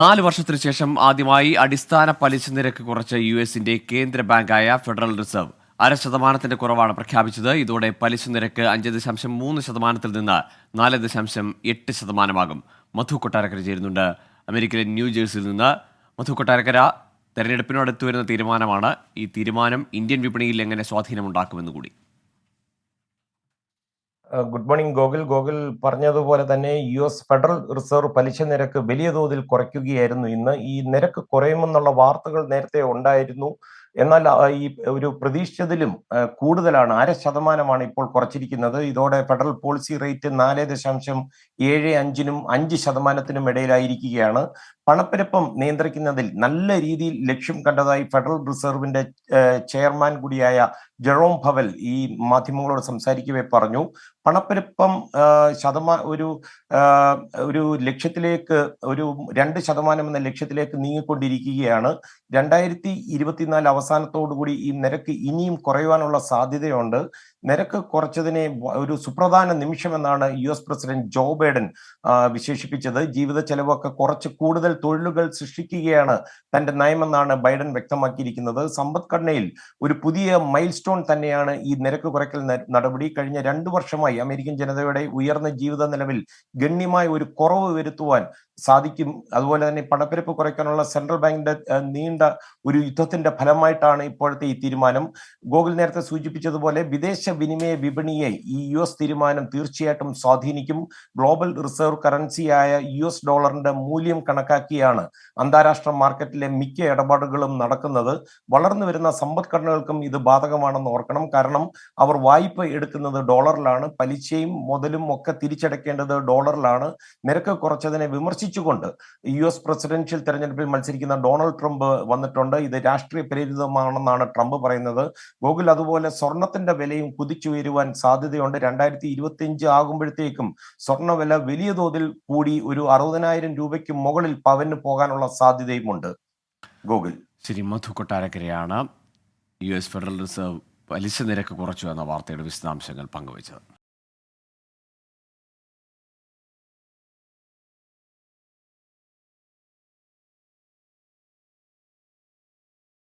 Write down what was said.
4 വർഷത്തിനു ശേഷം ആദ്യമായി അടിസ്ഥാന പലിശ നിരക്ക് കുറച്ച യുഎസിന്റെ കേന്ദ്ര ബാങ്കായ ഫെഡറൽ റിസർവ് 0.5% കുറവാണ് പ്രഖ്യാപിച്ചത്. ഇതോടെ പലിശ നിരക്ക് 5.3% നിന്ന് 4.8%. മധു കൊട്ടാരക്കര ചേരുന്നുണ്ട് അമേരിക്കയിലെ ന്യൂജേഴ്സിയിൽ നിന്ന്. മധു കൊട്ടാരക്കര, തെരഞ്ഞെടുപ്പിനോടടുത്തു വരുന്ന തീരുമാനമാണ്. ഈ തീരുമാനം ഇന്ത്യൻ വിപണിയിൽ എങ്ങനെ സ്വാധീനമുണ്ടാക്കുമെന്ന് കൂടി. Good morning Gokul. ഗോകുൽ പറഞ്ഞതുപോലെ തന്നെ ഫെഡറൽ റിസർവ് പലിശ നിരക്ക് വലിയ തോതിൽ കുറയ്ക്കുകയായിരുന്നു ഇന്ന്. ഈ നിരക്ക് കുറയുമെന്നുള്ള വാർത്തകൾ നേരത്തെ ഉണ്ടായിരുന്നു. എന്നാൽ ഈ ഒരു പ്രതീക്ഷിച്ചതിലും കൂടുതലാണ്, 0.5% ഇപ്പോൾ കുറച്ചിരിക്കുന്നത്. ഇതോടെ ഫെഡറൽ പോളിസി റേറ്റ് 4.75-നും 5%-നും ഇടയിലായിരിക്കുകയാണ്. പണപ്പെരുപ്പം നിയന്ത്രിക്കുന്നതിൽ നല്ല രീതിയിൽ ലക്ഷ്യം കണ്ടതായി ഫെഡറൽ റിസർവിന്റെ ചെയർമാൻ കൂടിയായ ജെറോം പവൽ ഈ മാധ്യമങ്ങളോട് സംസാരിക്കവേ പറഞ്ഞു. പണപ്പെരുപ്പം ഒരു ലക്ഷ്യത്തിലേക്ക്, ഒരു 2% എന്ന ലക്ഷ്യത്തിലേക്ക് നീങ്ങിക്കൊണ്ടിരിക്കുകയാണ്. 2024 അവസാനത്തോടുകൂടി ഈ നിരക്ക് ഇനിയും കുറയുവാനുള്ള സാധ്യതയുണ്ട്. നിരക്ക് കുറച്ചതിനെ ഒരു സുപ്രധാന നിമിഷമെന്നാണ് US പ്രസിഡന്റ് ജോ ബൈഡൻ വിശേഷിപ്പിച്ചത്. ജീവിത ചെലവൊക്കെ കുറച്ച് കൂടുതൽ തൊഴിലുകൾ സൃഷ്ടിക്കുകയാണ് തന്റെ നയമെന്നാണ് ബൈഡൻ വ്യക്തമാക്കിയിരിക്കുന്നത്. സമ്പദ്ഘടനയിൽ ഒരു പുതിയ മൈൽ സ്റ്റോൺ തന്നെയാണ് ഈ നിരക്ക് കുറയ്ക്കൽ നടപടി. കഴിഞ്ഞ 2 വർഷമായി അമേരിക്കൻ ജനതയുടെ ഉയർന്ന ജീവിത നിലവിൽ ഗണ്യമായ ഒരു കുറവ് വരുത്തുവാൻ സാധിക്കും. അതുപോലെ തന്നെ പണപ്പെരുപ്പ് കുറയ്ക്കാനുള്ള സെൻട്രൽ ബാങ്കിന്റെ നീണ്ട ഒരു യുദ്ധത്തിന്റെ ഫലമായിട്ടാണ് ഇപ്പോഴത്തെ ഈ തീരുമാനം. ഗോകുൽ നേരത്തെ സൂചിപ്പിച്ചതുപോലെ വിദേശ വിനിമയ വിപണിയെ ഈ US തീരുമാനം തീർച്ചയായിട്ടും സ്വാധീനിക്കും. ഗ്ലോബൽ റിസർവ് കറൻസിയായ US ഡോളറിന്റെ മൂല്യം കണക്കാക്കിയാണ് അന്താരാഷ്ട്ര മാർക്കറ്റിലെ മിക്ക ഇടപാടുകളും നടക്കുന്നത്. വളർന്നു വരുന്ന സമ്പദ്ഘടനകൾക്കും ഇത് ബാധകമാണെന്ന് ഓർക്കണം. കാരണം അവർ വായ്പ എടുക്കുന്നത് ഡോളറിലാണ്, പലിശയും മുതലും ഒക്കെ തിരിച്ചടയ്ക്കേണ്ടത് ഡോളറിലാണ്. നിരക്ക് കുറച്ചതിനെ വിമർശിച്ചുകൊണ്ട് US പ്രസിഡൻഷ്യൽ തെരഞ്ഞെടുപ്പിൽ മത്സരിക്കുന്ന ഡൊണാൾഡ് ട്രംപ് വന്നിട്ടുണ്ട്. ഇത് രാഷ്ട്രീയ പ്രേരിതമാണെന്നാണ് ട്രംപ് പറയുന്നത്. ഗോകുൽ, അതുപോലെ സ്വർണത്തിന്റെ വിലയും കുതിച്ചുയരുവാൻ സാധ്യതയുണ്ട്. 2025 ആകുമ്പോഴത്തേക്കും സ്വർണ്ണവില വലിയ തോതിൽ കൂടി ഒരു 60,000 രൂപയ്ക്ക് മുകളിൽ പവന് പോകാനുള്ള സാധ്യതയുമുണ്ട്. ഗോകുൽ. ശരി, മധു കൊട്ടാരക്കരയാണ് US ഫെഡറൽ റിസർവ് പലിശ നിരക്ക് കുറച്ചു എന്ന വാർത്തയുടെ വിശദാംശങ്ങൾ പങ്കുവച്ചത്.